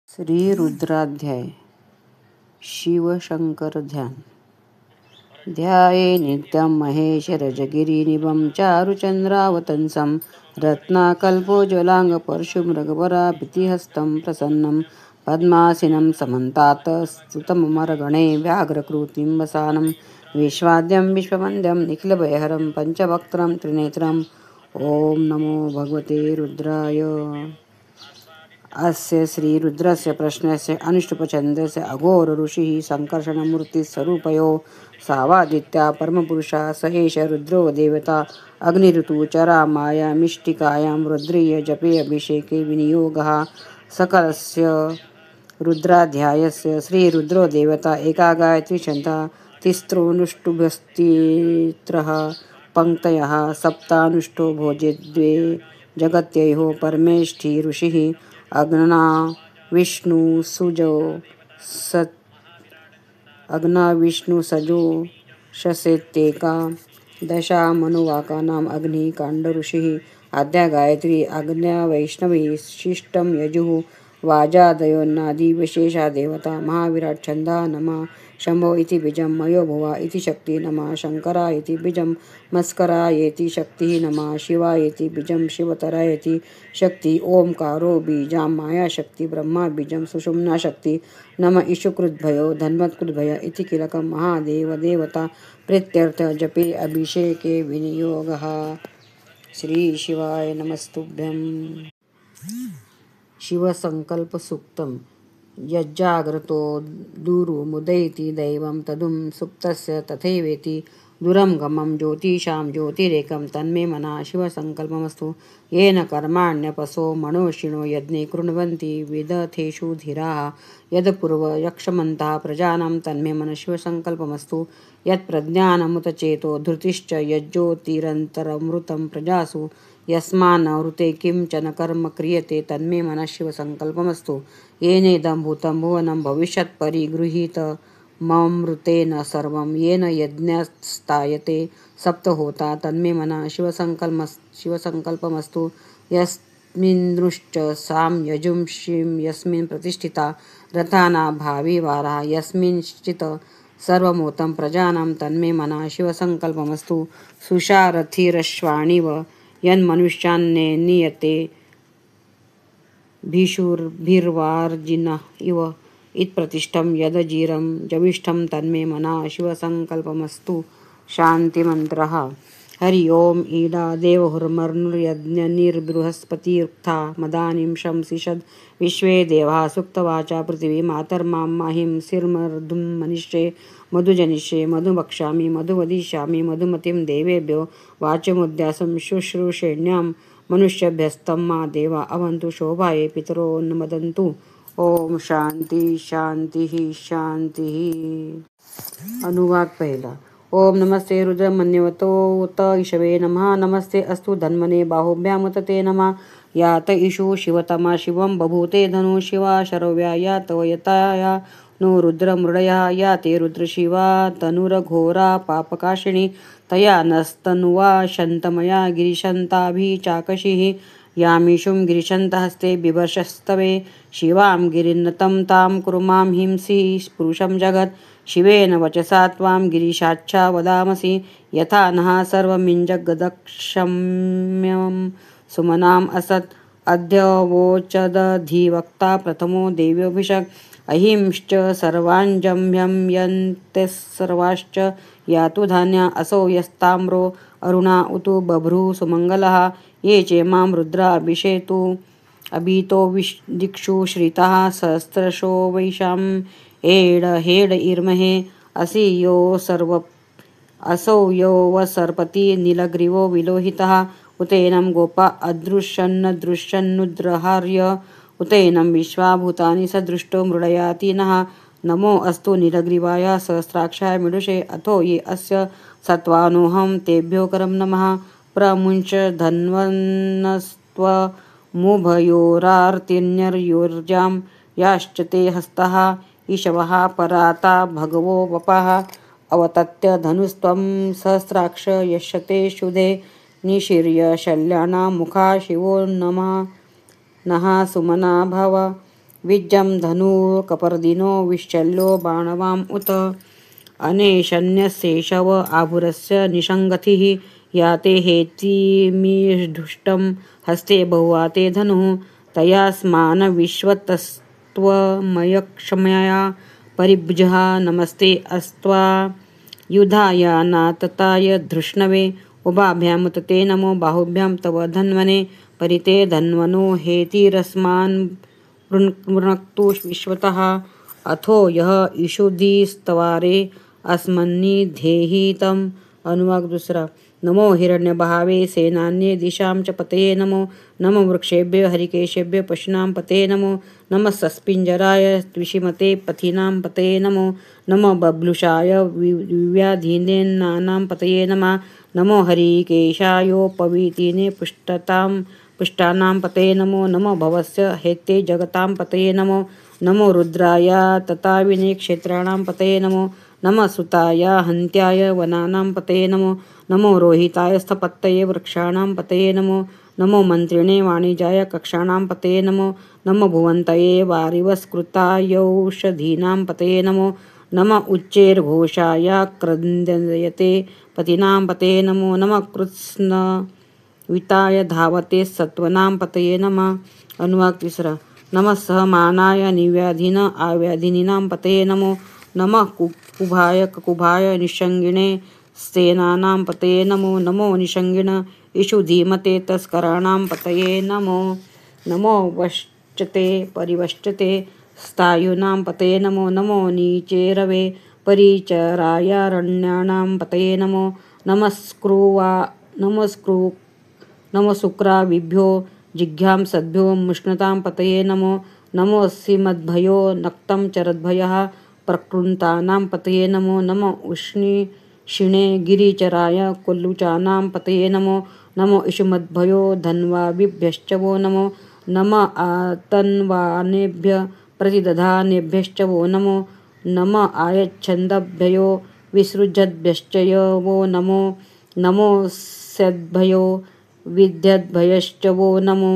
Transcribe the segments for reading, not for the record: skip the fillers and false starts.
श्री रुद्राध्याय शिवशंकर ध्यान ध्याये नित्यं महेशरजगिरिनिभं चारुचन्द्रावतंसं रत्नाकल्पोज्ज्वलाङ्गपरशुमृगवराभितिहस्तं प्रसन्नं पद्मासीनं समन्तात् स्तुतममरगणे व्याघ्रकृतिं वसानं विश्वाद्यं विश्ववन्द्यं निखिलभयहरं पञ्चवक्त्रं त्रिनेत्रम् ॐ नमो भगवते रुद्राय। अस्य श्रीरुद्रस्य प्रश्नस्य अनुष्टुपछन्दस्य अघोर ऋषिः सङ्कर्षणमूर्तिस्वरूपयो सावादित्या परमपुरुषः स एष रुद्रो देवता अग्निऋतुचरा मायामिष्टिकायां रुद्रीय जपे अभिषेके विनियोगः सकलस्य रुद्राध्यायस्य श्रीरुद्रो देवता एका गायत्री छन्दः तिस्रोऽनुष्टुभस्तित्रः पङ्क्तयः सप्तानुष्टो भोजे द्वे जगत्ययोः परमेष्ठी ऋषिः अग्ना विष्णु सजो शसेत्येका दशा मनुवाकानाम् अग्निः काण्ड ऋषिः आद्या गायत्री आज्ञा वैष्णवी शिष्टं यजुः वाजादयोन्नादि विशेषा देवता महाविराट छन्दः नमः शम्भो इति बीजं मयो भुवा इति शक्ति नमः शंकरा इति बीजं मस्करायेति शक्तिः नमः शिवा इति बीजं शिवतरायेति शक्ति ओंकारो बीजां माया शक्ति ब्रह्मा बीजं सुषुम्ना शक्ति नम ईशुकृद्भयो धन्वत्कृद्भय इति कीलकं महादेव देवता प्रीत्यर्थ जपे अभिषेके विनियोगः। श्री शिवाय नमस्तुभ्यं। शिवसंकल्पसूक्तं यज्जाग्रतो दूरो मुदयति दैवं तदुं सुप्तस्य तथैवेति दूरं गमं ज्योतिषां ज्योतिरेकं तन्मे मनः शिवसंकल्पमस्तु। येन कर्माण्यपसो मनोषिणो यज्ञे कृण्वन्ति विदथेषु धीराः यदपूर्व यक्षमन्तः प्रजानां तन्मे मनः शिवसंकल्पमस्तु। यत्प्रज्ञानमुत चेतो धृतिश्च यज्ज्योतिरन्तरमृतं प्रजासु यस्मान्नवृते किंचन कर्म क्रियते तन्मे मनः शिवसंकल्पमस्तु। येनेदं भूतं भुवनं भविष्यत् परिगृहीतममृतेन सर्वं येन यज्ञस्तायते सप्तहोता तन्मे मनः शिवसंकल्पमस्तु। यस्मिन्द्रुश्च सां यजुंषीं यस्मिन् प्रतिष्ठिता रथाना भाविवाराः यस्मिंश्चित् सर्वमोतं प्रजानां तन्मे मनः शिवसंकल्पमस्तु। सुषारथिरश्वाणिव यन्मनुष्यान्ने नीयते भीषुर्भिर्वार्जिन इव इत्प्रतिष्ठं यदजीरं जविष्ठं तन्मे मनः शिवसंकल्पमस्तु। शान्तिमन्त्रः हरि ओम ईडा देवहुर्मर्नुर्यज्ञनिर्बृहस्पतिर्था मदानीं शंसिषद् विश्वे देवाः सुप्तवाचा पृथिवी मातर्मां माहिं सिर्मर्धुं मनिष्ये मधुजनिष्ये मधुवक्ष्यामि मधुवदिष्यामि मधुमतीं देवेभ्यो वाचमुद्यासं शुश्रूषेण्यां मनुष्यभ्यस्तं मा देवा अवन्तु शोभाये पितरो नमदन्तु। ओम शांति शांति शांति। अनुवाद पहला। ओम नमस्ते रुद्रमन्यवतोत ईशवे नमः। नमस्ते अस्तु धन्वने बाहुभ्यामुत ते नमः। यात ईशु शिवतमा शिवं बभूते धनु शिवा शरव्या या तवयताया नो रुद्रमृडया या ते रुद्रशिवा तनुरघोरा पापकाशिनी तया नस्तनुवा शन्तमया गिरिशन्ताभिचाकशिः यामीशुं गिरिशन्तहस्ते बिभर्षस्तवे शिवां गिरिन्नतं तां कुर्मां हिंसि पुरुषं जगत् शिवेन वचसा त्वां गिरीशाच्छा वदामसि यथा नः सर्वमिञ्जगदक्षम्यं सुमनाम् असत् अध्यवोचदधिवक्ता प्रथमो देव्योऽभिषक् अहिंश्च सर्वाञ्जम्भ्यं यन्त्यस्सर्वाश्च यातु धान्या असौ यस्ताम्रो अरुणा उतु बभ्रू सुमङ्गलः ये चेमां रुद्रा अभिषेतु अभितो दिक्षु श्रिताः सहस्रशो वैशां एड हेड इर्महे असौ यो वसर्पति नीलग्रीवो विलोहितः उतेनं गोपा अदृश्यन्नदृश्यन्नुद्रहार्य उतेनं विश्वाभूतानि सदृष्टो मृडयाति नः। नमो अस्तु नीलग्रीवाय सहस्राक्षाय मिडुषे अथो ये अस्य सत्त्वानोऽहं तेभ्यो करं नमः। प्रमुञ्च धन्वनस्त्वमुभयोरार्तिन्यर्योर्जां याश्च ते हस्तः ईशवः पराता भगवो वपः अवतत्य धनुस्त्वं सहस्राक्ष यशते शुधे निशीर्य शल्यानां मुखा शिवो नमः नः सुमना भव विज्जं धनुः कपर्दिनो विश्चल्यो बाणवाम् उत अनेशन्यशेषव आभुरस्य निषङ्गतिः याते हेतिमिधुष्टं हस्ते बहुवाते धनुः तयास्मान् विश्वतस्त्वमयक्षमया परिभुजः नमस्ते अस्त्वा युधाय नातताय धृष्णवे उभाभ्यां ते नमो बाहुभ्यां तव धन्वने परिते धन्वनो हेतिरस्मान् वृणक्तु विश्वतः अथो यः ईशुधिस्तवारे अस्मन्निधेहि तम् अनुवाक दुसरा नमो हिरण्यभावे सेनान्ये दिशां च पतये नमो नमो वृक्षेभ्यो हरिकेशेभ्यो पशूनां पतये नमो नमः सस्पिञ्जराय त्विषिमते पथिनां पतये नमो नमो बभ्लुषाय विव्याधीनानां पतये नमः नमो हरिकेशायोपवीतिने पुष्टानां पतये नमो नमो भवस्य हेते जगतां पतये नमो नमो रुद्राय तताविने क्षेत्राणां पतये नमो नमः सुताय हन्त्याय वनानां पतये नमो नमो रोहिताय स्थपतये वृक्षाणां पतये नमो नमो मन्त्रिणे वाणिजाय कक्षाणां पतये नमो नमो भुवन्तये वारिवस्कृतायौषधीनां पतये नमो नमः उच्चैर्घोषाय क्रन्दयते पतिनां पतये नमो नमः कृत्स्नविताय धावते सत्वनां पतये नमः अनुवाक तिसरा नमः सहमानाय निव्याधिन आव्याधिनीनां पतये नमो नमः कुकुभाय ककुभाय निषङ्गिणे सेनानां पतये नमो नमो निषङ्गिण इषुधीमते तस्कराणां पतये नमो नमो वश्चते परिवश्चते स्थायुनां पतये नमो नमो नीचेरवे परिचरायारण्याणां पतये नमो नमस्कृक्राविभ्यो जिघ्यां सद्भ्यो मुष्णतां पतये नमो नमोऽसिमद्भयो नक्तं चरद्भयः प्रकृन्तानां पतये नमो नमो उष्णीषिणे गिरिचराय कुल्लुचानां पतये नमो नमो इषुमद्भयो धन्वाभिभ्यश्च वो नमो नम आतन्वानेभ्य प्रतिदधानेभ्यश्च वो नमो नम आयच्छन्दभ्यो विसृजद्भ्यश्च वो नमो नमोऽस्यद्भयो विद्यद्भयश्च वो नमो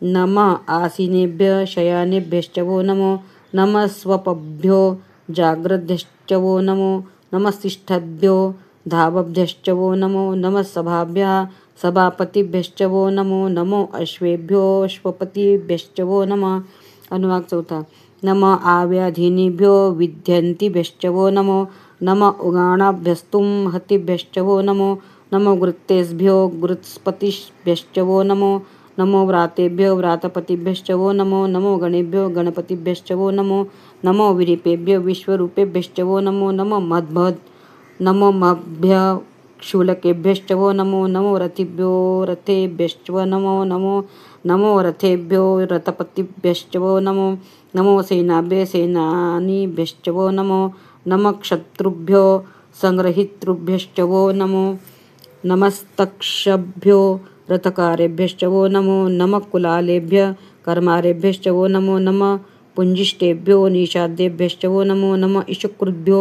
नम आसीनेभ्य शयानेभ्यश्च वो नमो नमः स्वपभ्यो जाग्रद्भ्यश्च वो नमो नमस्तिष्ठद्भ्यो धावभ्यश्च वो नमो नमः सभाभ्यः सभापतिभ्यश्च वो नमो नमो अश्वेभ्यो अश्वपतिभ्यश्च वो नमः अनुवाक चौथा नमः आव्याधिनीभ्यो विध्यन्तिभ्यश्च वो नमो नमः उगाणाभ्यस्तुं हतिभ्यश्च वो नमो नमो गृत्तेभ्यो गृत्स्पतिभ्यश्च वो नमो नमो व्रातेभ्यो व्रातपतिभ्यश्च वो नमो नमो गणेभ्यो गणपतिभ्यश्च वो नमो नमो विरिपेभ्यो विश्वरूपेभ्यश्च वो नमो नमो नमो मभ्य शूलकेभ्यश्च वो नमो नमो रथिभ्यो रथेभ्यश्च वो नमो नमो रथेभ्यो रथपतिभ्यश्च वो नमो नमो सेनाभ्यो सेनानीभ्यश्च वो नमो नमः क्षत्रुभ्यो संग्रहितृभ्यश्च वो नमो नमस्तक्षभ्यो रथकारेभ्यश्च वो नमो नमः कुलालेभ्य कर्मारेभ्यश्च वो नमो नमः पुंजिष्टेभ्यो निषादेभ्यश्च वो नमो नमः इषुकृभ्यो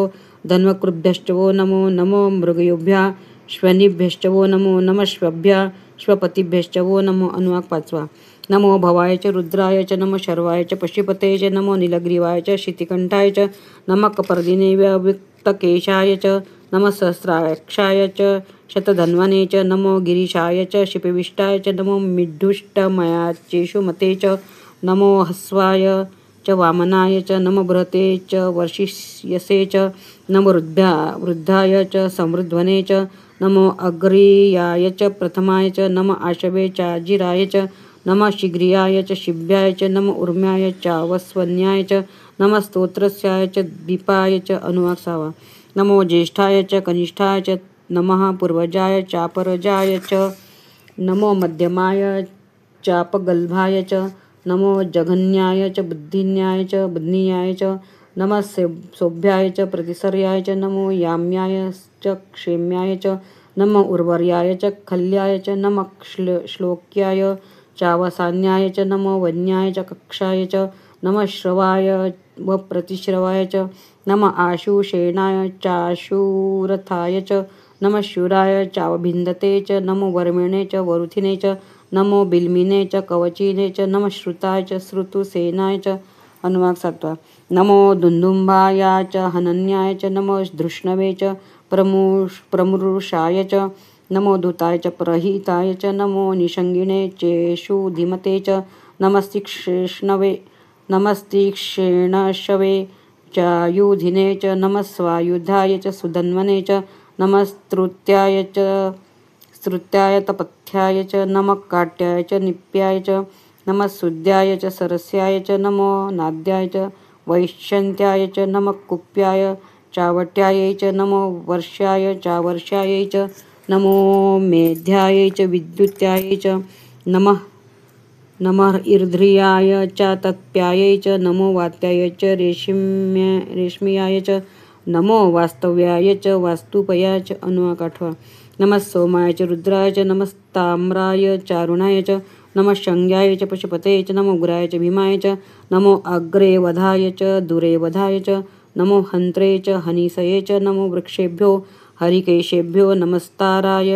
धन्वकृभ्यश्च वो नमो नमो मृगयोभ्यः श्वनिभ्यश्च वो नमो नमः श्वभ्यः श्वपतिभ्यश्च वो नमो अनुवाक पाचवा नमो भवाय च रुद्राय च नमो शर्वाय च पशुपतये च नमो नीलग्रीवाय च शितिकण्ठाय च नमः कपर्दिने विक्तकेशाय च नमः सहस्राक्षाय च शतधन्वने च नमो गिरीशाय च शिपिविष्टाय च नमो मिड्ढुष्टमयाचेषुमते च नमो हस्वाय च वामनाय च नमो बृहते च वर्षिष्यसे च नमो वृद्धाय च समृद्ध्वने च नमो अग्रीयाय च प्रथमाय च नमो आशवे चाजिराय च नमः शीघ्रियाय च शिव्याय च नमो ऊर्म्याय चावस्वन्याय च नमः स्तोत्रस्याय च दीपाय च अनुवाक सावा नमो ज्येष्ठाय च कनिष्ठाय च नमः पूर्वजाय चापरजाय च नमो मध्यमाय चापगल्भाय च नमो जघन्याय च बुद्धिन्याय च बुद्धिन्याय च नमः सौभ्याय च प्रतिसर्याय च नमो याम्याय च क्षेम्याय च नमो उर्वर्याय च खल्याय च नमः श्लोक्याय चावसान्याय च नमो वन्याय च कक्षाय च नमः श्रवाय व प्रतिश्रवाय च नमः आशुषेणाय चाशुरथाय च नमः शूराय चावभिन्दते च नमो वर्मिणे च वरुथिने च नमो बिल्मिने च कवचिने च नमः श्रुताय च श्रुतुसेनाय च अनुवाक 7. नमो दुंदुंभाय च हनन्याय च नमो धृष्णवे च प्रमृषाय च नमो धूताय च प्रहिताय च नमो निषंगिणे चेषु धीमते च नमस्तीक्षेणशवे चायुधिने च नमस्वायुधाय च सुधन्वने च स्तुत्याय तपथ्याय च नमः काट्याय च निप्याय च नमः सुद्याय च सरस्याय च नमो नाद्याय च वैश्यन्त्याय च नमः कुप्याय चावट्याय च नमो वर्ष्याय चावर्ष्याय च नमो मेध्याय च विद्युत्याय च नमः ईर्ध्रियाय च तत्प्याय च नमो वात्याय च रेशमियाय च नमो वास्तव्याय च वास्तुपयाय च अनुवाक 8. नमः सोमाय च रुद्राय च नमस्ताम्राय चारुणाय च नमः शंग्याय च पशुपते च नमो उग्राय च भीमाय च नमो अग्रे वधाय च दूरे वधाय च नमो हंत्रे च हनीसये च नमो वृक्षेभ्यो हरिकेशेभ्यो नमस्ताराय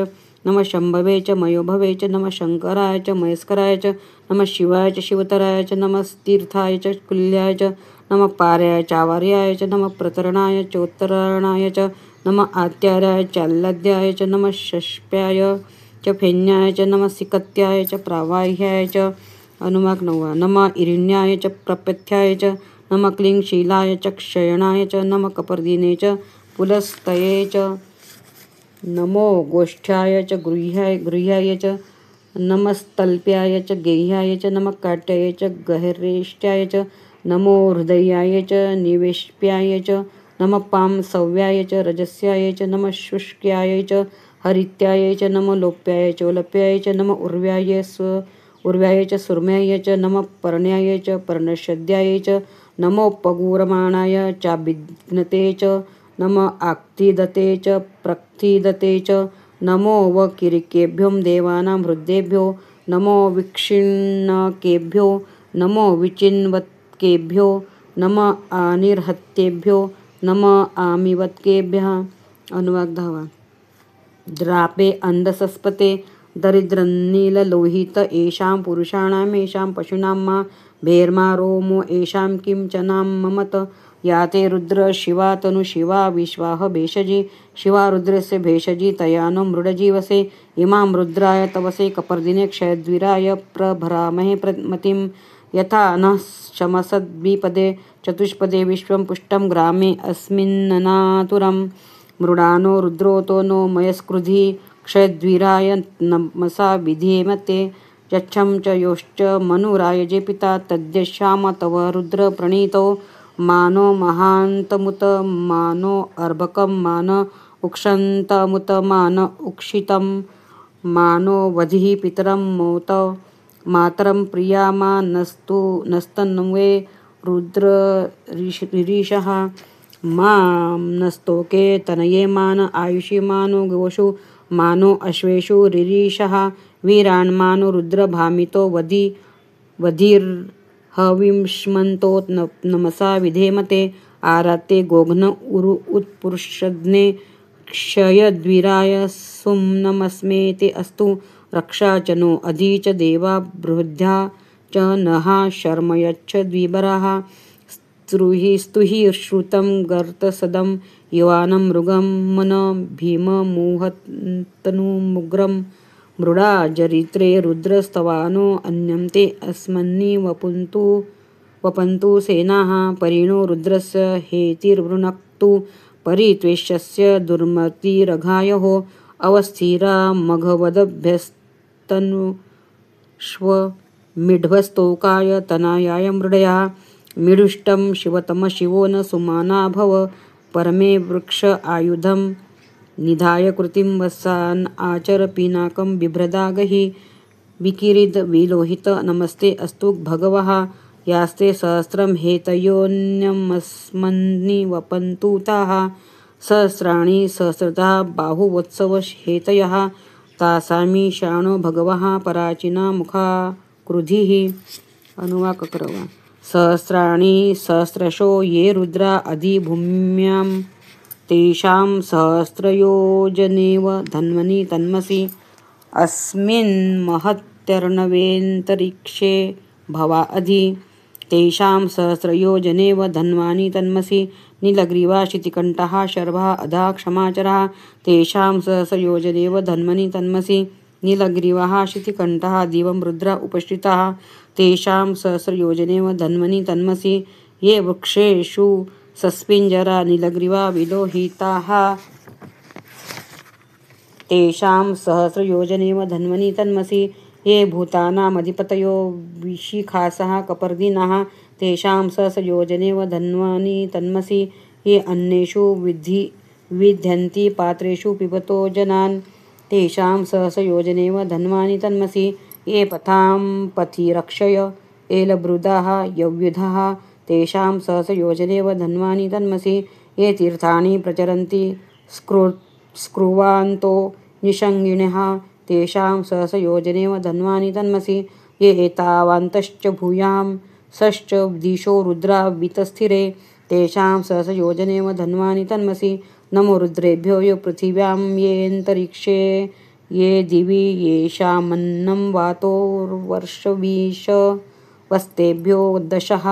नमः शंभवे च मयोभवे च नमः शंकराय च महेस्कराय च नमः शिवाय च शिवतराय च नमः तीर्थाय च कुल्याय च नमः पार्याय चावार्याय च नमः प्रतरणाय चोत्तरणाय च नमः आत्याराय चाल्लद्याय च नमः शष्प्याय च फेन्याय च नमः सिकत्याय च प्रावाह्याय च अनुवाक 9. नमः इरिण्याय च प्रपथ्याय च नमः क्लींशीलाय च क्षयणाय च नमः कपर्दिने च पुलस्तये च नमो गोष्ठ्याय च गृह्याय च नमस्तल्प्याय च गेह्याय च नमः काट्याय च गहरेष्ट्याय च नमो हृदयाय च निवेश्प्याय च नमः पांसव्याय च रजस्याय च नमः शुष्क्याय च हरित्याय च नमः लोप्याय च ओलप्याय च नमः उर्व्याय च सुरम्याय च नमः पर्ण्याय च पर्णशद्याय च नमोपगूरमाणाय चाभिघ्नते च नमः आक्तिदते च प्रक्तिदते च नमो वकिरिकेभ्यो देवानां हृद्येभ्यो नमो विक्षिण्णकेभ्यो नमो विचिन्वत्केभ्यो नमः अनिर्हत्येभ्यो नमः आमिवत्केभ्यः. अनुवाक 10. द्रापे अंधसस्पते दरिद्रनीललोहित येषां पुरुषाणामेषां पशूनां मा भेर्मा रोमो येषां किं च नाम ममत याते रुद्र शिवा तनु शिवा विश्वाह भेषजी शिवा रुद्रस्य भेषजी तया नो मृडजीवसे इमां रुद्राय तवसे कपर्दिने क्षयद्वीराय प्रभरामहे मतिं यथा नः शमसद्विपदे चतुष्पदे विश्वं पुष्टं ग्रामे अस्मिन्ननातुरं मृडानो रुद्रोतो नो मयस्कृधि क्षयद्वीराय नमसा विधेमते यच्छं च योश्च मनुराय जे पिता तद्यश्याम तव रुद्र प्रणीतो मानो महान्तमुत मानो अर्भकं मान उक्षन्तमुत मान उक्षितं मानो वधिः पितरं मोत मातरं प्रिया मा नस्तन्वे रुद्र रीरिषः मां नस्तोके तनये मान आयुषि मानो गोषु मानो अश्वेषु रीरिषः वीरान्मानो रुद्र भामितो वधिर्हविष्मन्तो नमसा विधेमते आराते गोघ्न उत्पुरुषज्ञे क्षयद्वीराय सुम्नमस्मे ते अस्तु रक्षा च नो अधि च देवा बृहद्या च नहा शर्म यच्छ द्विबराः स्तुहि श्रुतं गर्तसदं युवानं मृगं मन भीममुहतनुमुग्रं मृडा जरित्रे रुद्रस्तवानो अन्यं ते अस्मन्नि वपन्तु सेनाः परिणो रुद्रस्य हेतिर्वृणक्तु परित्वेष्यस्य दुर्मतिरघायः अवस्थिरा मघवदभ्यस्तनुष्वमिढ्वस्तोकाय तनायाय मृडया मिडुष्टं शिवतमशिवो न सुमाना भव परमे वृक्ष आयुधं निधाय कृतिं वत्सान् आचर पिनाकं बिभ्रदागहि विकिरीद विलोहित नमस्ते अस्तु भगवः यास्ते सहस्रं हेतयोऽन्यमस्मन्नि वपन्तु ताः सहस्राणि सहस्रतः बाहुवत्सव हेतयः तासामि शाणो भगवः पराचिना मुखा क्रुधिः. अनुवाक 11. सहस्राणि सहस्रशो ये रुद्रा अधिभूम्यां तेषां सहस्रयोजनेव धन्वनि तन्मसि अस्मिन् महत्यर्णवेन्तरिक्षे भवा अधि तेषां सहस्रयोजनेव धन्वानि तन्मसि नीलग्रीवा शितिकण्ठः शर्वः अधा क्षमाचरः तेषां सहस्रयोजनेव धन्वनि तन्मसि नीलग्रीवः शितिकण्ठः दिवं रुद्र उपस्थितः तेषां सहस्रयोजनेव धन्वनि तन्मसि ये वृक्षेषु सस्पिञ्जरा नीलग्रीवा विलोहिताः तेषां सहस्रयोजनेव धन्वनि तन्मसि ये भूतानामधिपतयो विशिखासः कपर्दिनः तेषां सहस्रयोजनेव धन्वनि तन्मसि ये अन्येषु विध्यन्ति पात्रेषु पिबतो जनान् तेषां सहस्रयोजनेव धन्वानि तन्मसि ये पथां पथि रक्षय एलभृदाः यव्युधः तेषां सहस्रयोजनेव धन्वानि तन्मसि ये तीर्थानि प्रचरन्ति स्क्रुवान्तो निषङ्गिणः तेषां सहस्रयोजनेव धन्वानि तन्मसि ये एतावान्तश्च भूयां सश्च दिशो रुद्रा वितस्थिरे तेषां सहस्रयोजनेव धन्वानि तन्मसि नमो रुद्रेभ्यो यो पृथिव्यां येऽन्तरिक्षे ये दिवि येषामन्नं वातोर्वर्षवीश वस्तेभ्यो दशः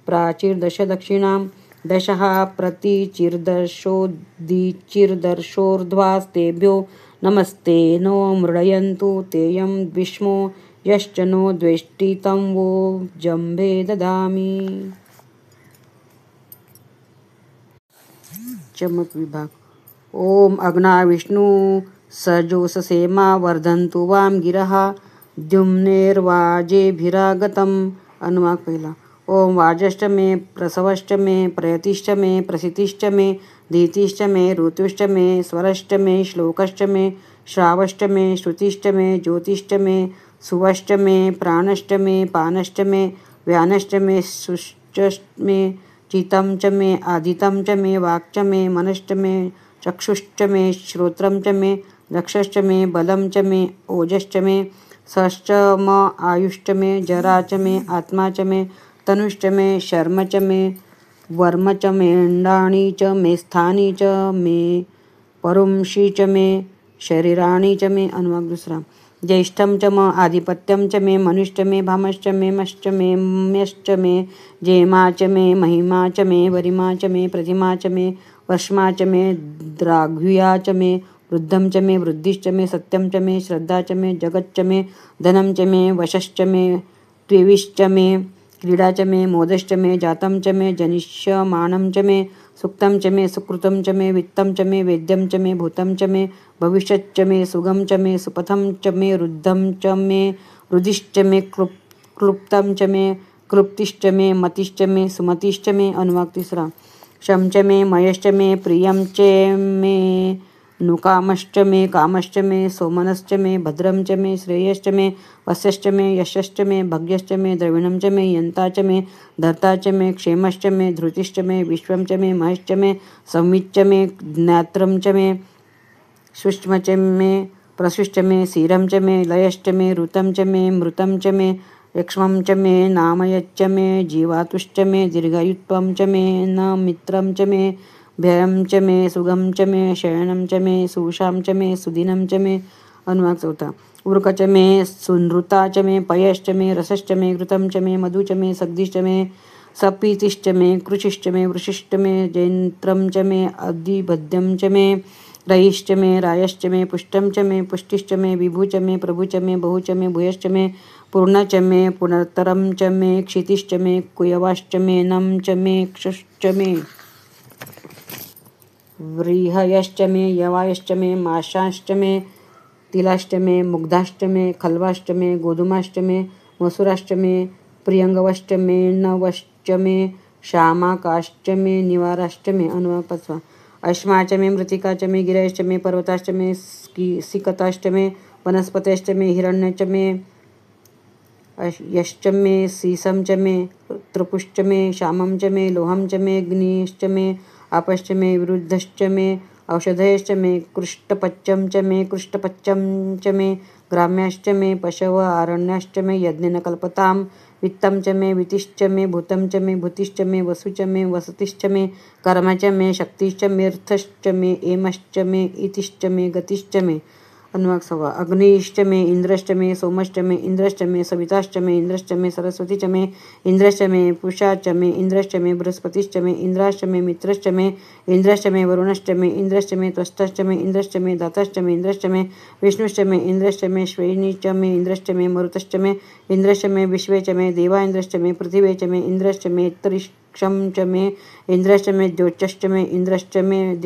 प्राचीर्दश दक्षिणां दशः प्रतिचिर्दर्शोर्ध्वास्तेभ्यो नमस्ते नो मृडयन्तु तेयं विष्मो यश्च नो द्वेष्टि तं वो जम्भे ददामि। चमक विभाग ओम अग्ना विष्णु सजोषसेमा वर्धन्तु वां गिरः द्युम्नेर्वाजेभिरागतम्। अनुवाक पहिला ओम वाजष्टमे प्रसवष्टमे प्रयतिष्टमे प्रसितिष्टमे धीतिष्टमे ऋतुष्टमे स्वरष्टमे श्लोकष्टमे श्रावष्टमे श्रुतिष्टमे ज्योतिष्टमे सुवष्टमे प्राणष्टमे पानष्टमे व्यानष्टमे सुष्टमे चितं च मे आदितं च मे वाक् च मे मनश्च मे चक्षुश्च मे श्रोत्रं च मे दक्षश्च मे बलं च मे ओजश्च मे सश्च म आयुश्च मे जरा च मे आत्मा च मे तनुश्च मे शर्म च मे वर्म च मे अण्डानि च मे स्थानि च मे परुंषि च मे शरीराणि च मे। अनुवाक दुसरा ज्येष्ठं च म आधिपत्यं च मे मनुश्च मे भामश्च मे मश्च मे म्यश्च मे जेमा च मे महिमा च मे वरिमा च मे प्रतिमा च मे वर्ष्मा च मे द्राघ्व्या च मे वृद्धं च मे वृद्धिश्च मे सत्यं च मे श्रद्धा च मे जगच्च मे धनं च मे वशश्च मे त्वेविश्च मे क्रीडा च मे मोदश्च मे जातं च मे जनिष्यमाणं च मे सुक्तं च मे सुकृतं च मे वित्तं च मे वेद्यं च मे भूतं च मे भविष्यच्च मे सुगं च मे सुपथं च मे रुद्धं च मे रुधिश्च मे क्लुप्तं च मे क्लुप्तिश्च मे मतिश्च मे सुमतिश्च मे। अनुवाक तिसरा शं च मे मयश्च मे प्रियं च मे नुकामश्च मे कामश्च मे सोमनश्च मे भद्रं च मे श्रेयश्च मे वस्यश्च मे यशश्च मे भग्यश्च मे द्रविणं च मे यन्ता च मे धर्ता च मे क्षेमश्च मे धृतिश्च मे विश्वं च मे महश्च मे संविच्च मे ज्ञात्रं च मे सुष्म च मे प्रसुश्च मे सीरं च मे लयश्च मे ऋतं च मे मृतं च मे यक्ष्मं च मे नामयच्च मे जीवातुश्च मे दीर्घायुत्वं च मे न मित्रं च मे भयं च मे सुगं च मे शयनं च मे सुषां च मे सुदिनं च मे। अनुवाक चौथा उर्क च मे सुनृता च मे पयश्च मे रसश्च मे घृतं च मे मधु च मे सग्धिश्च मे सपीतिश्च मे कृषिश्च मे वृषिश्च मे जैन्त्रं च मे अधिबध्यं च मे रयिश्च मे रायश्च मे पुष्टं च मे पुष्टिश्च मे विभु च मे प्रभु च मे बहु च मे भूयश्च मे पूर्ण च मे पुनर्तरं च मे क्षितिश्च मे कुयवाश्च मे नं च मे क्षुश्च मे व्रीहयश्च मे यवायश्च मे माशाश्च मे तिलाश्च मे मुग्धाश्च मे खल्वाश्च मे गोधुमाश्च मे मसुराश्च मे प्रियंगवश्च मे नवश्च मे श्यामाकाश्च मे निवाराश्च मे। अनुवाक पाचवा अश्मा च मे मृत्तिका च मे गिरयश्च मे पर्वताश्च मे सिकताश्च मे वनस्पतयश्च मे हिरण्यश्च मे यश्च मे सीसं च मे त्रिपुश्च मे श्यामं च मे लोहं च मे अग्निश्च मे आपश्च मे विरुद्धश्च मे औषधयश्च मे कृष्टपच्चं च मे कृष्टपच्चं च मे ग्राम्याश्च मे पशव आरण्याश्च मे यज्ञेन कल्पतां वित्तं च मे वितिश्च मे भूतं च मे भूतिश्च मे वसु च मे वसतिश्च मे कर्म च मे शक्तिश्च मे अर्थश्च मे एमश्च मे इतिश्च मे गतिश्च मे। अनुवाक 6. अग्निश्च मे इंद्रश्च मे सोमश्च मे इंद्रश्च मे सविताश्च मे इंद्रश्च मे सरस्वतीच मे इंद्रश्च मे पुषाच मे इंद्रश्च मे बृहस्पतिश्च मे इंद्राश्च मे मित्रश्च मे इंद्रश्च मे वरुणश्च मे इंद्रश्च मे त्वष्टश्च मे इंद्रश्च मे दाताश्च मे इंद्रश्च मे विष्णुश्च मे इंद्रश्च मे श्रेणीच मे इंद्रश्च मे मरुतश्च मे इंद्रश्च मे विश्वे च मे देवा इंद्रश्च मे पृथिवे च मे इंद्रश्च मे तरिक्षं च मे इंद्रश्च मे द्योतश्च मे इंद्रश्च मे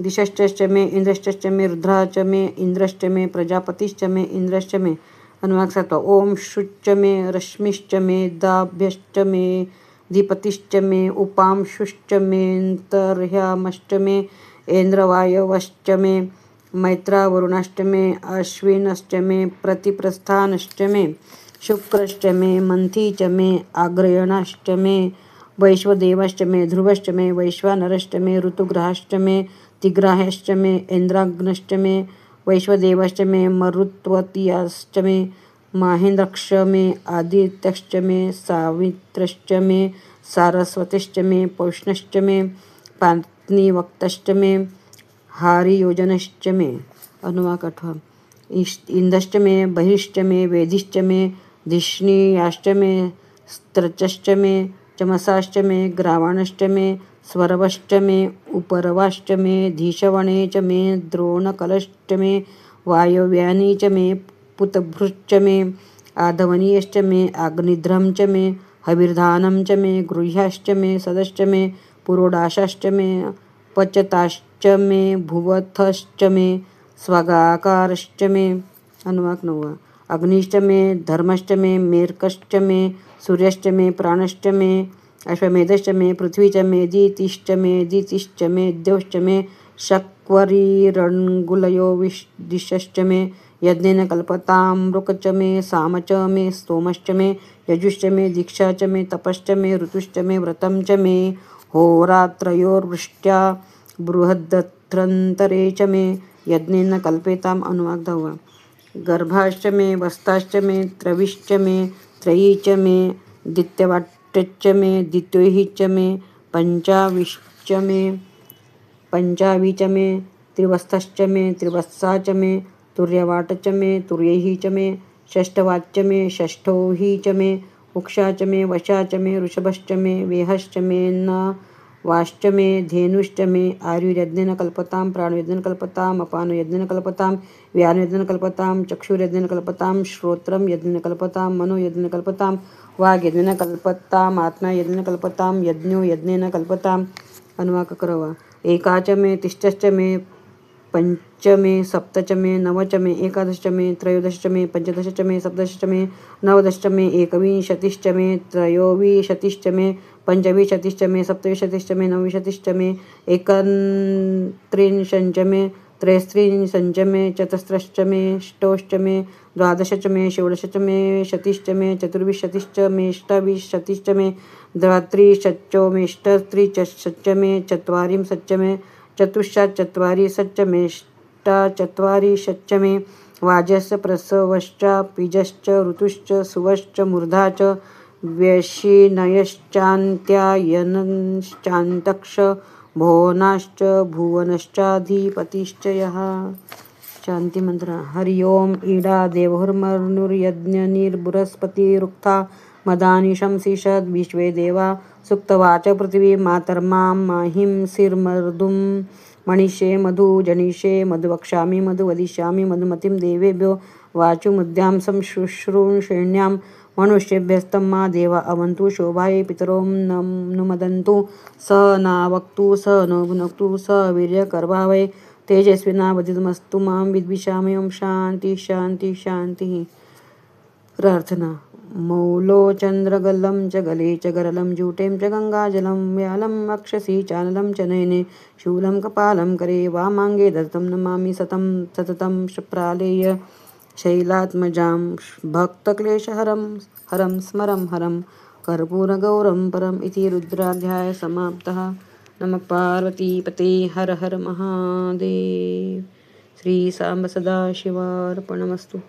दिशश्च मे इंद्रश्च मे रुद्राच मे इंद्रश्च मे प्रजापतिश्च मे इंद्रश्च मे. अनुवाक 7. ओम शुच्च मे रश्मिश्च मे दाभ्यश्च मे धीपतिश्च मे उपांशुश्च मेऽन्तर्यामश्च मे ऐन्द्रवायवश्च मे मैत्रावरुणश्च मे अश्विनश्च मे प्रतिप्रस्थानश्च मे शुक्रश्च मे मंथी च मे आग्रयणाश्च मे वैश्वदेवश्च मे ध्रुवश्च मे वैश्वानरश्च मे ऋतुग्रहाश्च मे तिग्राह्यश्च मे ऐन्द्राग्नश्च मे वैश्वदेवश्च मे मरुत्वतीयाश्च मे माहेन्द्रश्च मे आदित्यश्च मे सावित्रश्च मे सारस्वतीश्च मे पौष्णश्च मे पात्नीवक्तश्च मे हारियोजनश्च मे. अनुवाक 8. इंदश्च मे बहिश्च मे वेदिश्च मे धिष्णियाश्च मे स्त्रचश्च मे चमसाश्च मे ग्रावाणश्च मे स्वरवश्च मे उपरवाश्च मे धीशवणे च मे द्रोणकलश्च मे वायव्यानि च मे पुतभृश्च मे आधवनीयश्च मे अग्निध्रं च मे हविर्धानं च मे गृह्याश्च मे सदश्च मे पुरोडाशाश्च मे पचताश्च मे भुवथश्च मे स्वगाकारश्च मे. अनुवाक 9. अग्निश्च मे धर्मश्च मे मेर्कश्च मे सूर्यश्च मे प्राणश्च मे अश्वमेधश्च मे पृथ्वी च मे दितिश्च मे द्यौश्च मे शक्वरीरण्गुलयो दिशश्च मे यज्ञेन कल्पतां मृक च मे साम च मे स्तोमश्च मे यजुश्च मे दीक्षा च मे तपश्च मे ऋतुश्च मे व्रतं च मे होरात्रयोर्वृष्ट्या बृहद्रथन्तरे च मे यज्ञेन कल्पेताम्. अनुवाक 10. गर्भाश्च मे वस्ताश्च मे त्रविश्च मे त्रयी च मे दित्यवाट्यश्च मे दित्योहि च मे पंचावीश्च मे पंचावी च मे त्रिवत्सश्च मे त्रिवत्सा च मे तुर्यवाट च मे तुर्यैः च मे षष्ठवाच्च मे षष्ठोहि च मे उक्षा च मे वशा च मे ऋषभश्च मे वेहश्च मे नवाश्च मे धेनुश्च मे आयुर्यज्ञेन कल्पतां प्राणयज्ञेन कल्पताम् अपानो यज्ञेन कल्पतां व्यानो यज्ञेन कल्पतां चक्षुर्यज्ञेन कल्पतां श्रोत्रं यज्ञेन कल्पतां मनो यज्ञेन कल्पतां वाग् यज्ञेन कल्पताम् आत्मा यज्ञेन कल्पतां यज्ञो यज्ञेन कल्पताम्. अनुवाक 11. एका च मे तिष्ठश्च मे पंच मे सप्त च मे नव च मे एकादश च मे त्रयोदश च मे पंचदश च मे सप्तदश च मे नवदश च मे एकविंशतिश्च मे त्रयोविंशतिश्च मे पंचविंशतिश्च मे सप्तविंशतिश्च मे नवविंशतिश्च मे एकत्रिंशच्च मे त्रयस्त्रिंशच्च मे चतस्रश्च मे षष्ठश्च मे द्वादश च मे षोडश मे शतिश्च मे चतुर्विंशतिश्च मेष्टाविंशतिश्च मे द्वात्रिंशच्चोमेष्टत्रिंशच्च मे चत्वारिंशच्च मे चतुष्षट्चत्वारिंशच्च मेष्टाचत्वारिंशच्च मे वाजश्च प्रसवश्च पीजश्च ऋतुश्च सुवश्च मूर्धा च व्यशिनयश्चान्त्यायनश्चान्तक्ष भुवनाश्च भुवनश्चाधिपतिश्च यः. शांती मंत्र. हरि ओम ईडा देवहुर्मनुर्यज्ञनिर्बृहस्पतिरुक्था मदानि शंसिषद् विश्वे देवा सुक्तवाच पृथिवी मातर्मां माहिंसीर्मर्दुं मणिषे मधु जनिषे मधु वक्ष्यामि मधु वदिष्यामि मधुमतीं देवेभ्यो वाचुमुद्यां शुश्रूषेण्यां मनुष्येभ्यस्तं मा देवा अवन्तु शोभायै पितरो नुमदन्तु सह नावक्तु सह नो भुनक्तु सह वीर्यकर्वावै तेजस्विनावधीतमस्तु मां विद्विषामि. ओम शांति शांति शांति. प्रार्थना. मौलोचन्द्रगलं च गले च गरलं जूटें च गङ्गाजलं व्यालं वक्षसि चानलं च नयने शूलं कपालं करे वामाङ्गे दत्तं नमामि सततं प्रालेय शैलात्मजां भक्तक्लेशहरं हरं स्मरं हरं कर्पूरगौरं परम्. इति रुद्राध्याय समाप्तः. नमः पार्वतीपते हर हर महादेव. श्री सांब सदाशिवार्पणमस्तु.